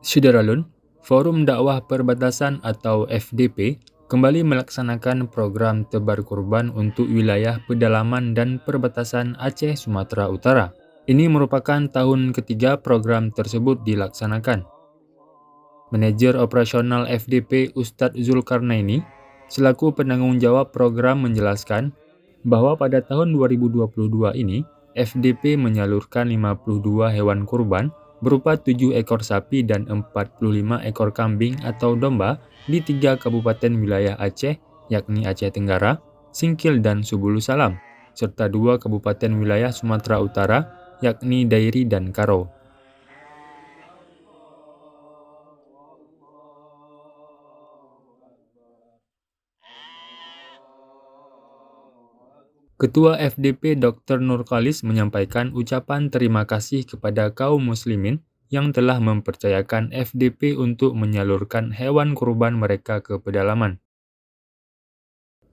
Syederalun, Forum Dakwah Perbatasan atau FDP kembali melaksanakan program tebar kurban untuk wilayah pedalaman dan perbatasan Aceh Sumatera Utara. Ini merupakan tahun ketiga program tersebut dilaksanakan. Manajer operasional FDP Ustadz Zulkarnaini selaku penanggung jawab program menjelaskan bahwa pada tahun 2022 ini FDP menyalurkan 52 hewan kurban berupa 7 ekor sapi dan 45 ekor kambing atau domba di 3 kabupaten wilayah Aceh, yakni Aceh Tenggara, Singkil dan Subulu Salam, serta 2 kabupaten wilayah Sumatera Utara, yakni Dairi dan Karo. Ketua FDP Dr. Nurkalis menyampaikan ucapan terima kasih kepada kaum muslimin yang telah mempercayakan FDP untuk menyalurkan hewan kurban mereka ke pedalaman.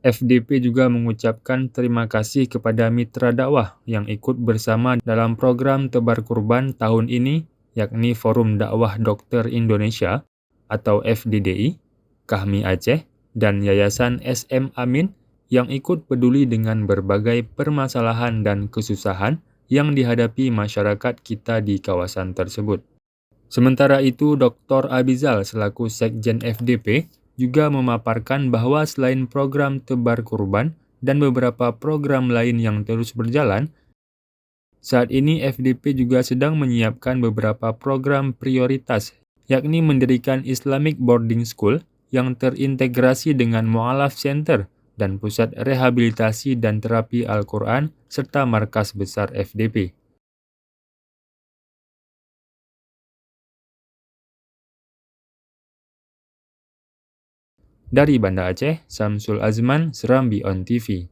FDP juga mengucapkan terima kasih kepada mitra dakwah yang ikut bersama dalam program tebar kurban tahun ini, yakni Forum Dakwah Dokter Indonesia atau FDDI, Kahmi Aceh, dan Yayasan SM Amin yang ikut peduli dengan berbagai permasalahan dan kesusahan yang dihadapi masyarakat kita di kawasan tersebut. Sementara itu, Dr. Abizal selaku Sekjen FDP juga memaparkan bahwa selain program tebar kurban dan beberapa program lain yang terus berjalan, saat ini FDP juga sedang menyiapkan beberapa program prioritas, yakni mendirikan Islamic Boarding School yang terintegrasi dengan Mu'alaf Center dan Pusat Rehabilitasi dan Terapi Al-Quran serta markas besar FDP. Dari Banda Aceh, Samsul Azman, Serambi On TV.